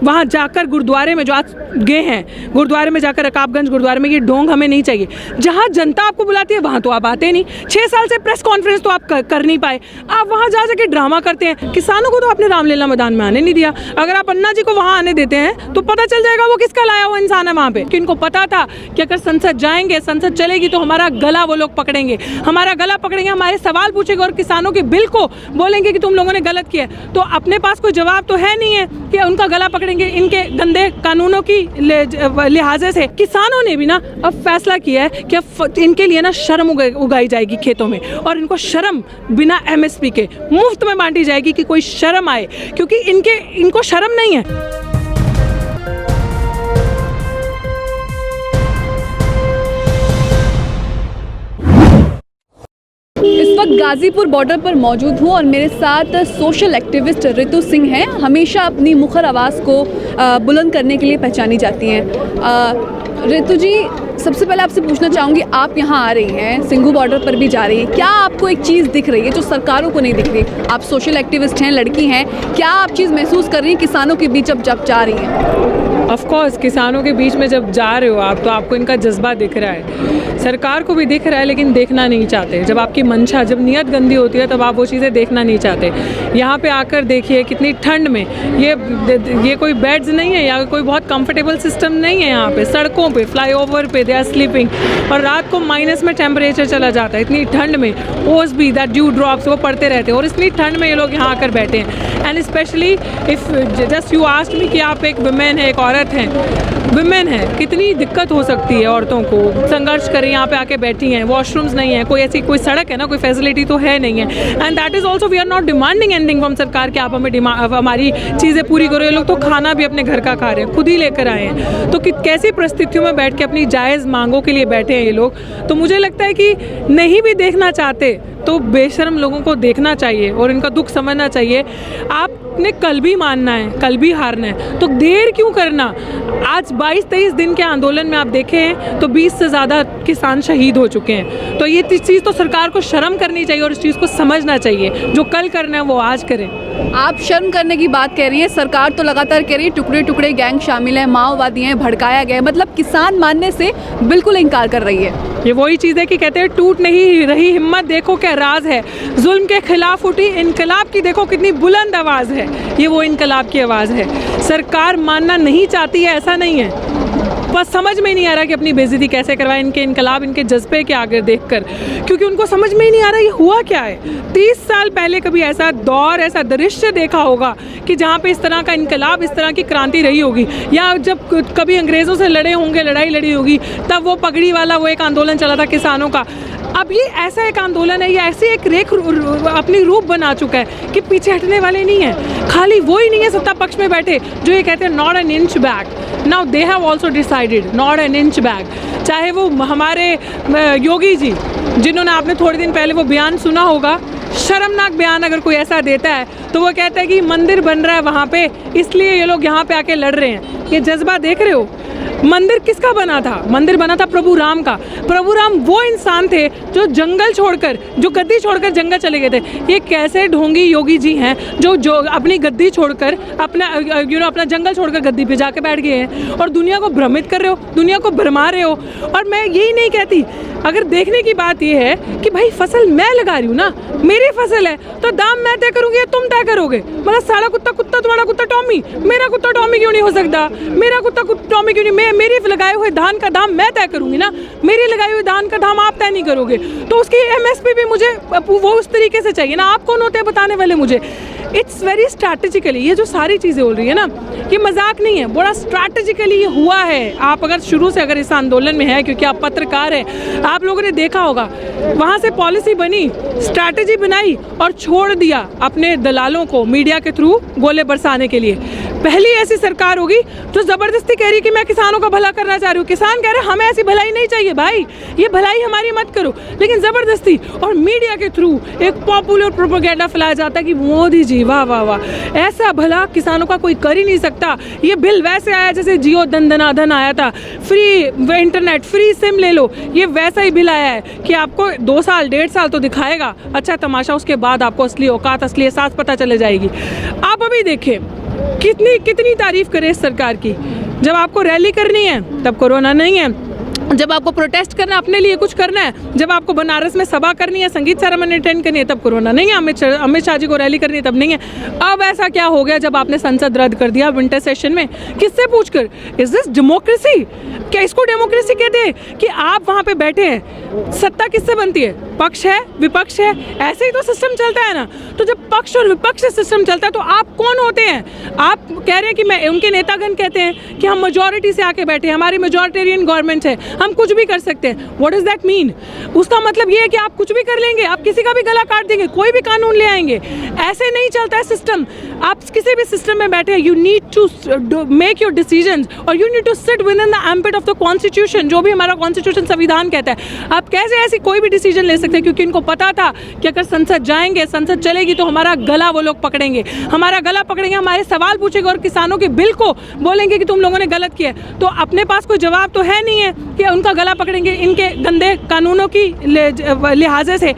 वहाँ जाकर गुरुद्वारे में जो आज गए हैं, गुरुद्वारे में जाकर रकाबगंज गुरुद्वारे में, ये ढोंग हमें नहीं चाहिए। जहाँ जनता आपको बुलाती है वहाँ तो आप आते नहीं। 6 साल से प्रेस कॉन्फ्रेंस तो आप कर नहीं पाए, आप वहाँ जा के ड्रामा करते हैं। किसानों को तो आपने रामलीला मैदान में आने नहीं दिया। अगर आप अन्ना जी को वहाँ आने देते हैं तो पता चल जाएगा वो किसका लाया हुआ इंसान है वहाँ पे। कि इनको पता था कि अगर संसद जाएंगे, संसद चलेगी तो हमारा गला वो लोग पकड़ेंगे, हमारा गला पकड़ेंगे, हमारे सवाल पूछेंगे और किसानों के बिल को बोलेंगे कि तुम लोगों ने गलत किया। तो अपने पास कोई जवाब तो है नहीं है कि उनका गला पकड़ेंगे इनके गंदे कानूनों की लिहाजे से। किसानों ने भी ना अब फैसला किया है कि अब इनके लिए ना शर्म उगाई जाएगी खेतों में, और इनको शर्म बिना MSP के मुफ्त में बांटी जाएगी कि कोई शर्म आए, क्योंकि इनको शर्म नहीं है। इस वक्त गाजीपुर बॉर्डर पर मौजूद हूँ और मेरे साथ सोशल एक्टिविस्ट ऋतु सिंह हैं। हमेशा अपनी मुखर आवाज़ को बुलंद करने के लिए पहचानी जाती हैं। ऋतु जी, सबसे पहले आपसे पूछना चाहूँगी, आप यहाँ आ रही हैं, सिंघू बॉर्डर पर भी जा रही हैं, क्या आपको एक चीज़ दिख रही है जो सरकारों को नहीं दिख रही? आप सोशल एक्टिविस्ट हैं, लड़की हैं, क्या आप चीज़ महसूस कर रही हैं किसानों के बीच अब जब जा रही हैं? ऑफ कोर्स, किसानों के बीच में जब जा रहे हो आप तो आपको इनका जज्बा दिख रहा है, सरकार को भी दिख रहा है, लेकिन देखना नहीं चाहते। जब आपकी मंशा, जब नीयत गंदी होती है तब आप वो चीज़ें देखना नहीं चाहते। यहाँ पे आकर देखिए कितनी ठंड में, ये कोई बेड्स नहीं है या कोई बहुत कंफर्टेबल सिस्टम नहीं है। यहाँ पे सड़कों पे, फ्लाईओवर पे दे आर स्लीपिंग, और रात को माइनस में टेम्परेचर चला जाता है। इतनी ठंड में ओस भी, दैट ड्यू ड्रॉप्स, वो पड़ते रहते हैं, और इतनी ठंड में ये लोग यहाँ आकर बैठे हैं। And specially if just you asked me कि आप एक वुमेन है, एक औरत हैं, विमेन है, कितनी दिक्कत हो सकती है औरतों को, संघर्ष करें, यहाँ पे आके बैठी हैं, वॉशरूम्स नहीं है, कोई ऐसी कोई सड़क है ना, कोई फैसिलिटी तो है नहीं है। And that is also we are not demanding anything from सरकार कि आप हमें हमारी चीज़ें पूरी करो। ये लोग तो खाना भी अपने घर का खा रहे हैं, खुद ही लेकर आए हैं, तो कैसी परिस्थितियों में बैठ के अपनी जायज़ मांगों के लिए बैठे हैं ये लोग। तो मुझे लगता है कि नहीं भी देखना चाहते तो बेशर्म लोगों को देखना चाहिए और इनका दुख समझना चाहिए। आपने कल भी मानना है, कल भी हारना है, तो देर क्यों करना? आज 22-23 दिन के आंदोलन में आप देखें तो 20 से ज़्यादा किसान शहीद हो चुके हैं। तो ये चीज़ तो सरकार को शर्म करनी चाहिए और इस चीज़ को समझना चाहिए। जो कल करना है वो आज करें। आप शर्म करने की बात कह रही हैं, सरकार तो लगातार कह रही है टुकड़े टुकड़े गैंग शामिल हैं, माओवादी हैं, भड़काया गया है, मतलब किसान मानने से बिल्कुल इनकार कर रही है। ये वही चीज़ है कि कहते हैं टूट नहीं रही हिम्मत, देखो क्या राज है, जुल्म के खिलाफ उठी इनकलाब की देखो कितनी बुलंद आवाज़ है। ये वो इनकलाब की आवाज़ है। सरकार मानना नहीं चाहती है ऐसा नहीं है, बस समझ में नहीं आ रहा कि अपनी बेइज्जती कैसे करवाएं इनके इनकलाब, इनके जज्बे के आगे देखकर, क्योंकि उनको समझ में ही नहीं आ रहा ये हुआ क्या है। 30 साल पहले कभी ऐसा दौर, ऐसा दृश्य देखा होगा कि जहाँ पे इस तरह का इनकलाब, इस तरह की क्रांति रही होगी, या जब कभी अंग्रेज़ों से लड़े होंगे, लड़ाई लड़ी होगी, तब वो पगड़ी वाला वो एक आंदोलन चला था किसानों का। अब ये ऐसा एक आंदोलन है, ये ऐसी एक रेख अपनी रूप बना चुका है कि पीछे हटने वाले नहीं है। खाली वो ही नहीं है सत्ता पक्ष में बैठे जो ये कहते हैं not an inch back, now they have also decided not an inch back. चाहे वो हमारे योगी जी, जिन्होंने आपने थोड़े दिन पहले वो बयान सुना होगा, शर्मनाक बयान अगर कोई ऐसा देता है तो वो कहता है कि मंदिर बन रहा है वहाँ पे, इसलिए ये लोग यहाँ पे आके लड़ रहे हैं। ये जज्बा देख रहे हो? मंदिर किसका बना था? मंदिर बना था प्रभु राम का। प्रभु राम वो इंसान थे जो जंगल छोड़कर, जो गद्दी छोड़कर जंगल चले गए थे। ये कैसे ढोंगी योगी जी हैं जो अपनी गद्दी छोड़कर, अपना अपना जंगल छोड़कर गद्दी पे जाके बैठ गए हैं और दुनिया को भ्रमित कर रहे हो, दुनिया को भरमा रहे हो। और मैं यही नहीं कहती, अगर देखने की बात ये है कि भाई फसल मैं लगा रही हूँ ना, मेरी फसल है, तो दाम मैं तय करूँगी या तुम तय करोगे? मतलब सारा कुत्ता कुत्ता, तुम्हारा कुत्ता टॉमी, मेरा कुत्ता टॉमी क्यों नहीं हो सकता? मेरा कुत्ता टॉमी क्यों नहीं? मेरे लगाए हुए धान का दाम मैं तय करूँगी ना, मेरी लगाई हुई धान का दाम आप तय नहीं करोगे, तो उसकी MSP भी मुझे वो उस तरीके से चाहिए ना। आप कौन होते हैं बताने वाले मुझे? इट्स वेरी स्ट्रैटेजिकली, ये जो सारी चीज़ें हो रही है ना, ये मजाक नहीं है, बड़ा स्ट्रैटेजिकली ये हुआ है। आप अगर शुरू से अगर इस आंदोलन में है, क्योंकि आप पत्रकार हैं, आप लोगों ने देखा होगा, वहाँ से पॉलिसी बनी, स्ट्रैटेजी बनाई और छोड़ दिया अपने दलालों को मीडिया के थ्रू गोले बरसाने के लिए। पहली ऐसी सरकार होगी जो ज़बरदस्ती कह रही है कि मैं किसानों का भला करना चाह रही हूँ। किसान कह रहे हैं हमें ऐसी भलाई नहीं चाहिए भाई, ये भलाई हमारी मत करो, लेकिन ज़बरदस्ती और मीडिया के थ्रू एक पॉपुलर प्रोपेगेंडा फैलाया जाता है कि मोदी जी वाह वाह वाह, ऐसा भला किसानों का कोई कर ही नहीं सकता। सकता। ये बिल वैसे आया जैसे जियो दनादन आया था, फ्री इंटरनेट, फ्री सिम ले लो, ये वैसा ही बिल आया है कि आपको 2 साल 1.5 साल तो दिखाएगा अच्छा तमाशा, उसके बाद आपको असली औकात, असली एहसास पता चले जाएगी। आप अभी देखें कितनी तारीफ करें इस सरकार की। जब आपको रैली करनी है तब कोरोना नहीं है, जब आपको प्रोटेस्ट करना, अपने लिए कुछ करना है, जब आपको बनारस में सभा करनी है, संगीत सेरेमनी अटेंड करनी है, तब कोरोना नहीं है। अमित शाह जी को रैली करनी है तब नहीं है। अब ऐसा क्या हो गया जब आपने संसद रद्द कर दिया विंटर सेशन में? किससे पूछकर? Is this democracy? क्या इसको डेमोक्रेसी कहते हैं कि आप वहाँ पे बैठे हैं? सत्ता किससे बनती है? पक्ष है, विपक्ष है, ऐसे ही तो सिस्टम चलता है ना। तो जब पक्ष और विपक्ष से सिस्टम चलता है तो आप कौन होते हैं? आप कह रहे हैं कि मैं, उनके नेतागण कहते हैं कि हम मेजॉरिटी से आके बैठे हैं, हमारी मेजॉरिटेरियन गवर्नमेंट है, हम कुछ भी कर सकते हैं। What does that mean? उसका मतलब ये है कि आप कुछ भी कर लेंगे, आप किसी का भी गला काट देंगे, कोई भी कानून ले आएंगे। ऐसे नहीं चलता है सिस्टम। आप किसी भी सिस्टम में बैठे हैं, you need to make your decisions और you need to sit within the ambit of the constitution, जो भी हमारा कॉन्स्टिट्यूशन संविधान कहता है। आप कैसे ऐसी कोई भी डिसीजन ले सकते हैं? क्योंकि इनको पता था कि अगर संसद जाएंगे, संसद चलेगी तो हमारा गला वो लोग पकड़ेंगे, हमारा गला पकड़ेंगे, हमारे सवाल पूछेंगे और किसानों के बिल को बोलेंगे कि तुम लोगों ने गलत किया। तो अपने पास कोई जवाब तो है नहीं है कि उनका गला पकड़ेंगे इनके गंदे कानूनों की लिहाजे से।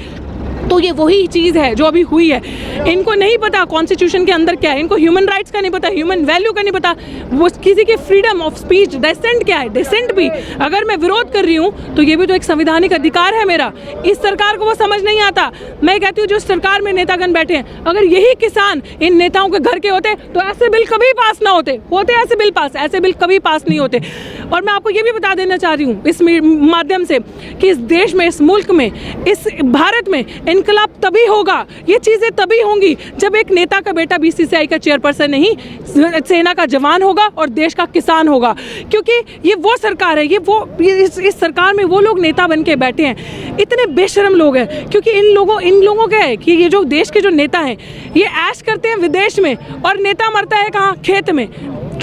तो ये वही चीज़ है जो अभी हुई है। इनको नहीं पता कॉन्स्टिट्यूशन के अंदर क्या है, इनको ह्यूमन राइट्स का नहीं पता, ह्यूमन वैल्यू का नहीं पता, वो किसी की फ्रीडम ऑफ स्पीच, डिसेंट क्या है, डिसेंट भी अगर मैं विरोध कर रही हूँ तो ये भी तो एक संवैधानिक अधिकार है मेरा। इस सरकार को वो समझ नहीं आता। मैं कहती हूँ जो सरकार में नेतागण बैठे हैं, अगर यही किसान इन नेताओं के घर के होते तो ऐसे बिल कभी पास ना होते ऐसे बिल पास, ऐसे बिल कभी पास नहीं होते। और मैं आपको ये भी बता देना चाह रही हूँ इस माध्यम से कि इस देश में, इस मुल्क में, इस भारत में इनकलाब तभी होगा, ये चीज़ें तभी होंगी जब एक नेता का बेटा बीसीसीआई का चेयरपर्सन नहीं, सेना का जवान होगा और देश का किसान होगा। क्योंकि ये वो सरकार है, इस सरकार में वो लोग नेता बन के बैठे हैं, इतने बेशरम लोग हैं। क्योंकि इन लोगों का है कि ये जो देश के जो नेता हैं ये ऐश करते हैं विदेश में और नेता मरता है कहाँ? खेत में।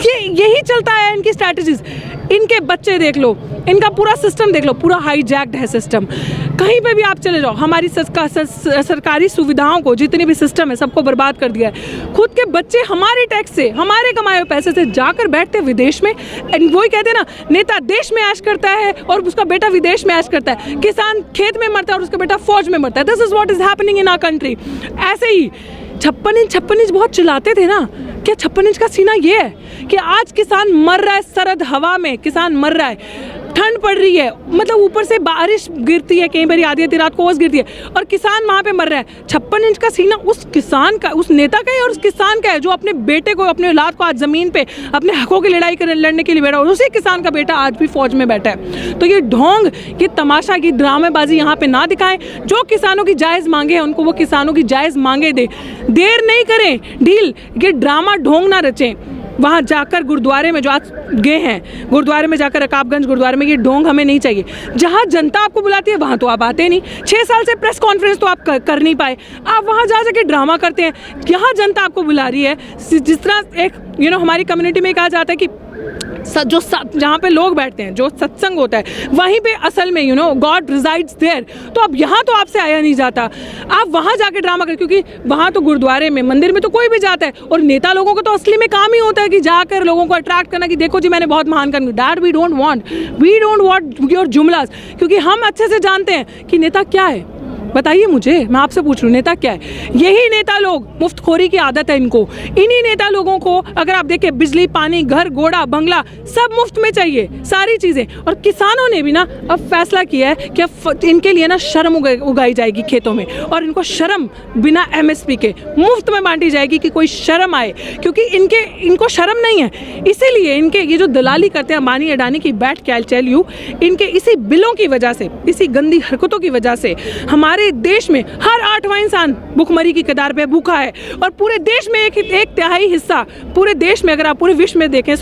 यही चलता है इनकी स्ट्रैटेजीज। इनके बच्चे देख लो, इनका पूरा सिस्टम देख लो, पूरा हाईजैक्ड है सिस्टम। कहीं पे भी आप चले जाओ, हमारी सरकारी सुविधाओं को, जितने भी सिस्टम है, सबको बर्बाद कर दिया है। खुद के बच्चे हमारे टैक्स से, हमारे कमाए हुए पैसे से जाकर बैठते हैं विदेश में। वही कहते हैं ना, नेता देश में ऐश करता है और उसका बेटा विदेश में ऐश करता है। किसान खेत में मरता है और उसका बेटा फौज में मरता है। This is what is happening in our country. ऐसे ही 56 इंच बहुत चिल्लाते थे ना, क्या 56 इंच का सीना ये है कि आज किसान मर रहा है, सरद हवा में किसान मर रहा है, ठंड पड़ रही है, मतलब ऊपर से बारिश गिरती है, कई बार आधी रात को ओस गिरती है और किसान वहाँ पे मर रहा है। 56 इंच का सीना उस किसान का, उस नेता का है और उस किसान का है जो अपने बेटे को, अपने औलाद को आज ज़मीन पे अपने हकों की लड़ने के लिए बैठा, और उसी किसान का बेटा आज भी फौज में बैठा है। तो ये ढोंग, ये तमाशा की ड्रामेबाजी यहाँ पे ना दिखाएं। जो किसानों की जायज़ मांगे हैं उनको वो किसानों की जायज़ मांगे दे, देर नहीं करें डील, ये ड्रामा ढोंग ना रचें। वहाँ जाकर गुरुद्वारे में जो आज गए हैं, गुरुद्वारे में जाकर रकाबगंज गुरुद्वारे में, ये ढोंग हमें नहीं चाहिए। जहाँ जनता आपको बुलाती है वहाँ तो आप आते नहीं। 6 साल से प्रेस कॉन्फ्रेंस तो आप कर नहीं पाए, आप वहाँ जा के ड्रामा करते हैं। यहाँ जनता आपको बुला रही है, जिस तरह एक हमारी कम्युनिटी में कहा जाता है कि जो जहाँ पे लोग बैठते हैं, जो सत्संग होता है, वहीं पे असल में गॉड रिजाइड्स देयर। तो अब यहाँ तो आपसे आया नहीं जाता, आप वहाँ जाके ड्रामा कर, क्योंकि वहाँ तो गुरुद्वारे में, मंदिर में तो कोई भी जाता है, और नेता लोगों को तो असली में काम ही होता है कि जाकर लोगों को अट्रैक्ट करना कि देखो जी मैंने बहुत महान काम किया। That we don't want your jumlas, क्योंकि हम अच्छे से जानते हैं कि नेता क्या है। बताइए मुझे, मैं आपसे पूछ रही हूँ, नेता क्या है? यही नेता लोग, मुफ्तखोरी की आदत है इनको। इन्हीं नेता लोगों को अगर आप देखें, बिजली, पानी, घर, घोड़ा, बंगला सब मुफ्त में चाहिए, सारी चीज़ें। और किसानों ने भी ना अब फैसला किया है कि अब इनके लिए ना शर्म उगाई जाएगी खेतों में, और इनको शर्म बिना MSP के मुफ्त में बांटी जाएगी कि कोई शर्म आए, क्योंकि इनको शर्म नहीं है। इसीलिए इनके ये जो दलाली करते हैं अंबानी अडानी की, बैठ के आई टेल यू, इनके इसी बिलों की वजह से, इसी गंदी हरकतों की वजह से हमारे देश में हर 8वां इंसान भुखमरी की कगार पे भूखा है। और पूरे देश में एक तिहाई हिस्सा, पूरे देश में, अगर आप पूरे विश्व में देखें,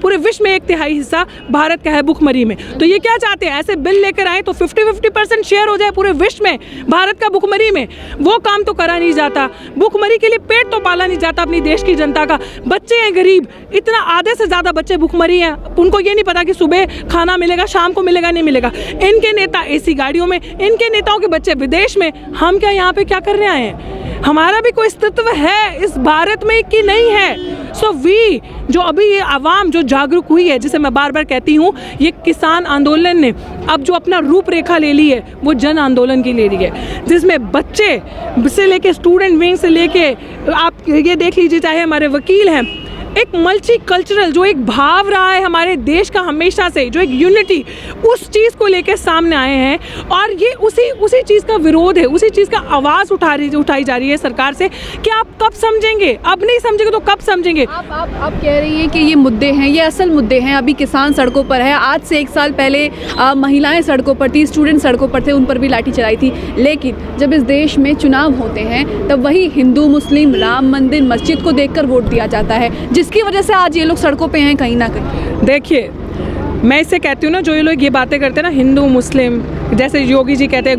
पूरे विश्व में 1/3 हिस्सा भारत का है भुखमरी में। तो ये क्या चाहते हैं? ऐसे बिल लेकर आए तो 50% शेयर हो जाए पूरे विश्व में भारत का भुखमरी में। वो काम तो करा नहीं जाता, भुखमरी के लिए पेट तो पाला नहीं जाता अपनी देश की जनता का। बच्चे हैं गरीब, इतना आधे से ज़्यादा बच्चे भुखमरी हैं, उनको ये नहीं पता कि सुबह खाना मिलेगा, शाम को मिलेगा, नहीं मिलेगा। इनके नेता AC गाड़ियों में, इनके नेताओं के बच्चे विदेश में। हम क्या यहाँ पे क्या करने आए हैं? हमारा भी कोई अस्तित्व है इस भारत में कि नहीं है? सो वी जो अभी ये आवाम जो जागरूक हुई है, जिसे मैं बार बार कहती हूँ, ये किसान आंदोलन ने अब जो अपना रूपरेखा ले ली है वो जन आंदोलन की ले ली है, जिसमें बच्चे से लेके स्टूडेंट विंग से लेके आप ये देख लीजिए, चाहे हमारे वकील हैं, एक मल्टी कल्चरल जो एक भाव रहा है हमारे देश का हमेशा से, जो एक यूनिटी, उस चीज़ को लेकर सामने आए हैं। और ये उसी चीज़ का विरोध है, उसी चीज़ का आवाज़ उठाई जा रही है सरकार से कि आप कब समझेंगे? अब नहीं समझेंगे तो कब समझेंगे? आप कह रही हैं कि ये मुद्दे हैं, ये असल मुद्दे हैं। अभी किसान सड़कों पर है, आज से 1 साल पहले महिलाएं सड़कों पर थी, स्टूडेंट सड़कों पर थे, उन पर भी लाठी चलाई थी। लेकिन जब इस देश में चुनाव होते हैं तब वही हिंदू मुस्लिम, राम मंदिर, मस्जिद को देखकर वोट दिया जाता है, जिसकी वजह से आज ये लोग सड़कों पे हैं कहीं ना कहीं। देखिए, मैं इससे कहती हूँ ना, जो ये लोग ये बातें करते हैं ना, हिंदू मुस्लिम, जैसे योगी जी कहते हैं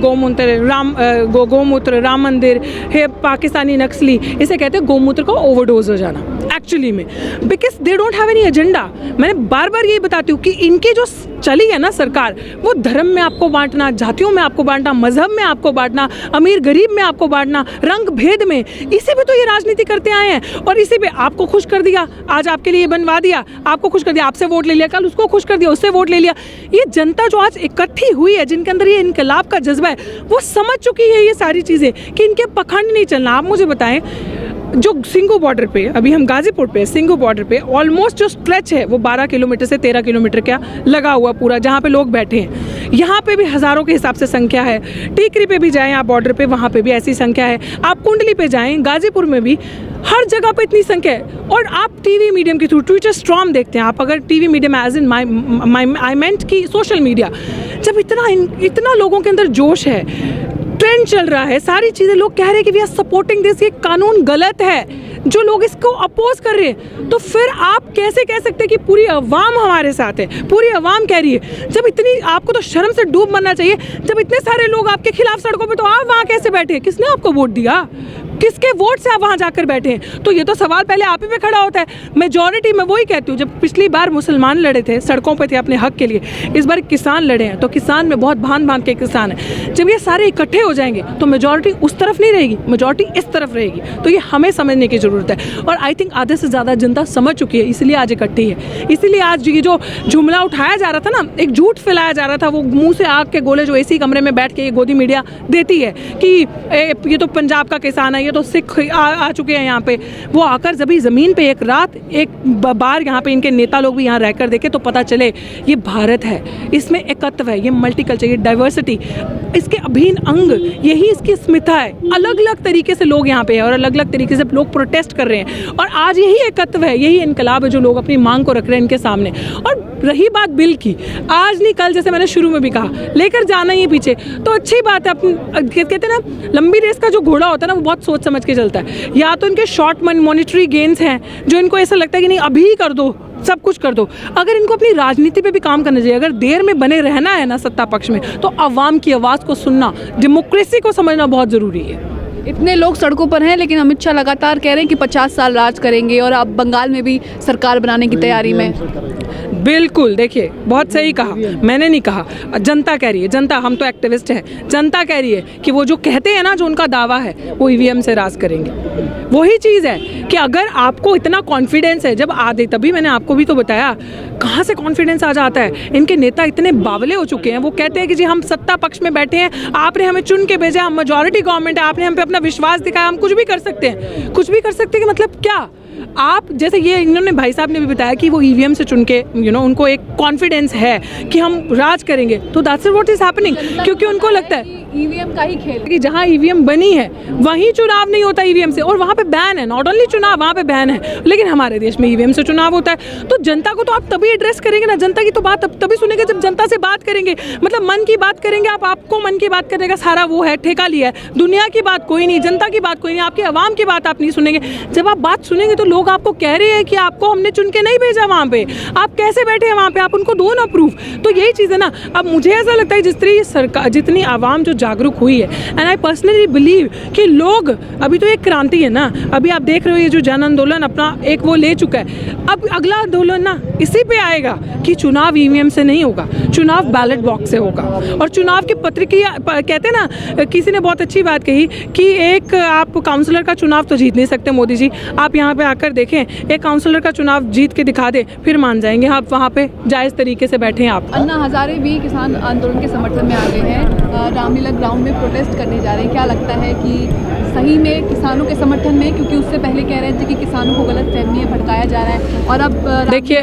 गोमूत्र राम मंदिर है, पाकिस्तानी नक्सली, इसे कहते हैं गोमूत्र का ओवरडोज हो जाना एक्चुअली में, because they don't have any agenda. मैंने बार बार यही बताती हूँ कि इनकी जो चली है ना सरकार, वो धर्म में आपको बांटना, जातियों में आपको बांटना, मजहब में आपको बांटना, अमीर गरीब में आपको बांटना, रंग भेद में, इसी पे तो ये राजनीति करते आए हैं। और इसी पे आपको खुश कर दिया, आज आपके लिए बनवा दिया, आपको खुश कर दिया, आपसे वोट ले लिया, कल उसको खुश कर दिया, उससे वोट ले लिया। ये जनता जो आज इकट्ठी हुई है, जिनके अंदर ये इनकलाब का जज्बा है, वो समझ चुकी है ये सारी चीज़ें कि इनके पखंड नहीं चलना। आप मुझे बताएं, जो सिंघू बॉर्डर पे, अभी हम गाजीपुर पे, सिंघू बॉर्डर पे ऑलमोस्ट जो स्ट्रेच है वो 12 किलोमीटर से 13 किलोमीटर का लगा हुआ पूरा, जहाँ पे लोग बैठे हैं। यहाँ पे भी हज़ारों के हिसाब से संख्या है। टीकरी पे भी जाएं आप बॉर्डर पे, वहाँ पे भी ऐसी संख्या है। आप कुंडली पे जाएं, गाजीपुर में भी, हर जगह पे इतनी संख्या है। और आप टीवी मीडियम के थ्रू ट्विटर स्ट्रॉम देखते हैं, आप अगर टीवी मीडियम एज इन आई मेंट की सोशल मीडिया, जब इतना लोगों के अंदर जोश है, ट्रेंड चल रहा है, सारी चीज़ें, लोग कह रहे हैं कि वी आर सपोर्टिंग दिस, ये कानून गलत है, जो लोग इसको अपोज कर रहे हैं, तो फिर आप कैसे कह सकते हैं कि पूरी अवाम हमारे साथ है? पूरी अवाम कह रही है। जब इतनी, आपको तो शर्म से डूब मरना चाहिए, जब इतने सारे लोग आपके खिलाफ सड़कों पे, तो आप वहाँ कैसे बैठे? किसने आपको वोट दिया? किसके वोट से आप वहाँ जाकर बैठे हैं? तो ये तो सवाल पहले आप ही पे खड़ा होता है। मेजॉरिटी में वही कहती हूँ, जब पिछली बार मुसलमान लड़े थे, सड़कों पे थे अपने हक के लिए, इस बार किसान लड़े हैं, तो किसान में बहुत भांत के किसान हैं। जब ये सारे इकट्ठे हो जाएंगे तो मेजॉरिटी उस तरफ नहीं रहेगी, मेजॉरिटी इस तरफ रहेगी। तो ये हमें समझने की ज़रूरत है, और आई थिंक आधे से ज़्यादा जनता समझ चुकी है, इसलिए आज इकट्ठी है। इसीलिए आज ये जो जुमला उठाया जा रहा था ना, एक झूठ फैलाया जा रहा था, वो मुँह से आग के गोले जो एसी कमरे में बैठ के ये गोदी मीडिया देती है कि ये तो पंजाब का किसान है, ये तो सिख आ चुके हैं यहाँ पे। वो आकर जब ज़मीन पे एक रात, एक बार यहाँ पे इनके नेता लोग भी यहाँ रहकर देखे, तो पता चले ये भारत है, इसमें एकत्व है, ये मल्टीकल्चर, ये डाइवर्सिटी, इसके अभिन्न अंग, यही इसकी स्मिता है। अलग अलग तरीके से लोग यहाँ पे हैं और अलग अलग तरीके से लोग प्रोटेस्ट कर रहे हैं, और आज यही एकत्व है, यही इनकलाब है जो लोग अपनी मांग को रख रहे हैं इनके सामने। और रही बात बिल की, आज नहीं कल, जैसे मैंने शुरू में भी कहा, लेकर जाना ही पीछे तो अच्छी बात है। कहते हैं ना, लंबी रेस का जो घोड़ा होता है ना, वो बहुत सोच समझ के चलता है। या तो इनके शॉर्ट मॉनिटरी गेन्स हैं, जो इनको ऐसा लगता है कि नहीं अभी कर दो, सब कुछ कर दो। अगर इनको अपनी राजनीति पे भी काम करना चाहिए, अगर देर में बने रहना है ना सत्ता पक्ष में, तो आवाम की आवाज़ को सुनना, डेमोक्रेसी को समझना बहुत ज़रूरी है। इतने लोग सड़कों पर हैं, लेकिन अमित शाह लगातार कह रहे हैं कि 50 साल राज करेंगे, और अब बंगाल में भी सरकार बनाने की तैयारी में। बिल्कुल, देखिए, बहुत सही कहा, मैंने नहीं कहा, जनता कह रही है। जनता, हम तो एक्टिविस्ट हैं, जनता कह रही है कि वो जो कहते हैं ना, जो उनका दावा है, वो ईवीएम से राज करेंगे। वही चीज़ है कि अगर आपको इतना कॉन्फिडेंस है, जब आधे, तभी मैंने आपको भी तो बताया कहाँ से कॉन्फिडेंस आ जाता है। इनके नेता इतने बावले हो चुके हैं, वो कहते हैं कि जी हम सत्ता पक्ष में बैठे हैं, आपने हमें चुन के भेजा, हम मेजॉरिटी गवर्नमेंट है, आपने हम पे अपना विश्वास दिखाया, हम कुछ भी कर सकते हैं। कुछ भी कर सकते हैं कि मतलब क्या? आप जैसे ये इन्होंने, भाई साहब ने भी बताया कि वो ईवीएम से चुन के, उनको एक कॉन्फिडेंस है कि हम राज करेंगे, तो दैट्स व्हाट इज हैपनिंग। क्योंकि उनको लगता है ईवीएम का ही खेल, कि जहाँ ईवीएम बनी है वहीं चुनाव नहीं होता ईवीएम से, और वहाँ पे बैन है, नॉट ओनली चुनाव, वहाँ पे बैन है, लेकिन हमारे देश में ईवीएम से चुनाव होता है। तो जनता को तो आप तभी एड्रेस करेंगे ना, जनता की तो बात तभी सुनेंगे जब जनता से बात करेंगे, मतलब मन की बात करेंगे। आपको मन की बात करने का सारा वो है, ठेका लिया है, दुनिया की बात कोई नहीं, जनता की बात कोई नहीं, आपकी आवाम की बात आप नहीं सुनेंगे। जब आप बात सुनेंगे तो लोग आपको कह रहे हैं कि आपको हमने चुन के नहीं भेजा वहाँ पे, आप कैसे बैठे हैं वहाँ पे, आप उनको दो ना प्रूफ। तो यही चीज़ है ना। अब मुझे ऐसा लगता है जितनी आवाम जो जागरूक हुई है, एंड आई पर्सनली बिलीव कि लोग, अभी तो एक क्रांति है ना, अभी आप देख रहे हो ये जो जन आंदोलन अपना एक वो ले चुका है, अब अगला आंदोलन ना इसी पे आएगा कि चुनाव ईवीएम से नहीं होगा, चुनाव बैलेट बॉक्स से होगा। और चुनाव की पत्रिका कहते हैं ना, किसी ने बहुत अच्छी बात कही कि एक आप काउंसलर का चुनाव तो जीत नहीं सकते मोदी जी, आप यहाँ पे आकर देखें, एक काउंसलर का चुनाव जीत के दिखा दे, फिर मान जाएंगे आप वहाँ पे जायज़ तरीके से बैठे हैं आप। अन्ना हजारे भी किसान आंदोलन के समर्थन में आ गए हैं, रामलीला ग्राउंड में प्रोटेस्ट करने जा रहे हैं। क्या लगता है कि सही में किसानों के समर्थन में, क्योंकि उससे पहले कह रहे थे कि किसानों को गलत फहमी में भटकाया जा रहा है, और अब देखिए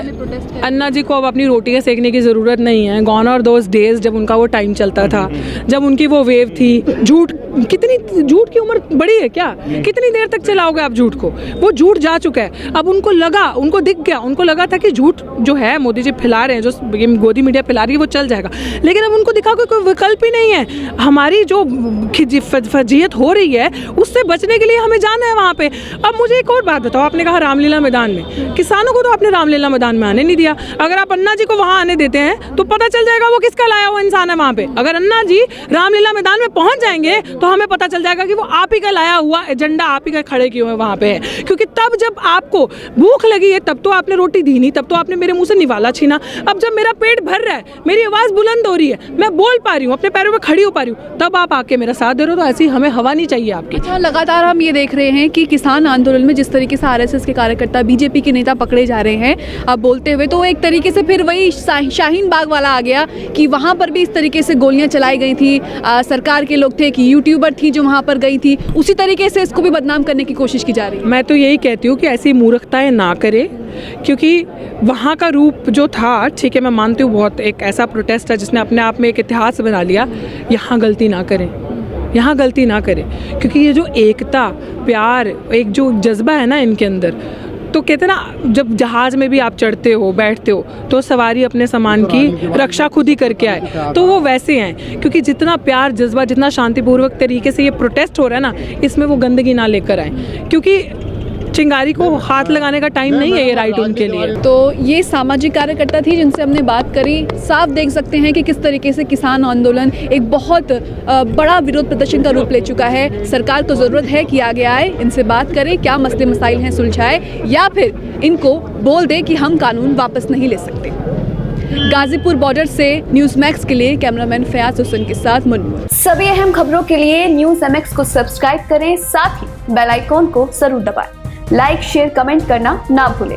अन्ना जी को अब अपनी रोटियाँ सेकने की ज़रूरत नहीं है। गॉन आर दोज डेज जब उनका वो टाइम चलता था, जब उनकी वो वेव थी। झूठ, कितनी झूठ की उम्र बड़ी है क्या? कितनी देर तक चलाओगे आप झूठ को? वो झूठ जा चुका है। अब उनको लगा, उनको दिख गया, उनको लगा था कि झूठ जो है मोदी जी फैला रहे हैं, जो गोदी मीडिया फैला रही है, वो चल जाएगा। लेकिन अब उनको दिखा कोई विकल्प ही नहीं है। हमारी जो फजीयत हो रही है उससे बचने के लिए हमें जाना है वहाँ पे। अब मुझे एक और बात बताओ, आपने कहा रामलीला मैदान में, किसानों को तो आपने रामलीला मैदान में आने नहीं दिया। अगर आप अन्ना जी को वहाँ आने देते हैं तो पता चल जाएगा वो किसका लाया हुआ इंसान है वहाँ पे। अगर अन्ना जी रामलीला मैदान में पहुँच जाएंगे तो हमें पता चल जाएगा कि वो आप ही का लाया हुआ एजेंडा आप ही का खड़े किए हुए वहाँ पे है। क्योंकि तब जब आपको भूख लगी है तब तो आपने रोटी दी नहीं, तब तो आपने मेरे मुँह से निवाला छीना। अब जब मेरा पेट भर रहा है, मेरी आवाज़ बुलंद हो रही है, मैं बोल पा रही हूँ, अपने पैरों पर खड़ी हो पा रही हूँ, तब आप आके मेरा साथ दे रहे हो। तो ऐसी हमें हवा नहीं चाहिए आपकी। अच्छा, लगातार हम ये देख रहे हैं कि किसान आंदोलन में जिस तरीके से आरएसएस के कार्यकर्ता, बीजेपी के नेता पकड़े जा रहे हैं अब बोलते हुए, तो एक तरीके से फिर वही शाहीन बाग वाला आ गया कि वहाँ पर भी इस तरीके से गोलियां चलाई गई थी। सरकार के लोग थे कि यूट्यूबर थी जो वहाँ पर गई थी, उसी तरीके से इसको भी बदनाम करने की कोशिश की जा रही है। मैं तो यही कहती हूँ कि ऐसी मूर्खताएं ना करे, क्योंकि वहाँ का रूप जो था, ठीक है मैं मानती हूँ बहुत एक ऐसा प्रोटेस्ट है जिसने अपने आप में एक इतिहास बना लिया। यहाँ गलती ना करें, यहाँ गलती ना करें, क्योंकि ये जो एकता, प्यार, एक जो जज्बा है ना इनके अंदर, तो कहते हैं ना जब जहाज़ में भी आप चढ़ते हो, बैठते हो, तो सवारी अपने सामान की रक्षा खुद ही करके आए, तो वो वैसे हैं। क्योंकि जितना प्यार, जज्बा, जितना शांतिपूर्वक तरीके से ये प्रोटेस्ट हो रहा है ना, इसमें वो गंदगी ना लेकर आए, क्योंकि चिंगारी को हाथ लगाने का टाइम नहीं है ये राइट उनके लिए। तो ये सामाजिक कार्यकर्ता थी जिनसे हमने बात करी। साफ देख सकते हैं कि किस तरीके से किसान आंदोलन एक बहुत बड़ा विरोध प्रदर्शन का रूप ले चुका है। सरकार को ज़रूरत है कि आगे आए, इनसे बात करें, क्या मसले मसाइल हैं सुलझाए, या फिर इनको बोल दे कि हम कानून वापस नहीं ले सकते। गाजीपुर बॉर्डर से न्यूज़ मैक्स के लिए कैमरामैन फयाज हुसैन के साथ मुनमुन। सभी अहम खबरों के लिए न्यूज़ MX को सब्सक्राइब करें, साथ ही बेल आइकॉन को जरूर दबाएं। लाइक, शेयर, कमेंट करना ना भूलें।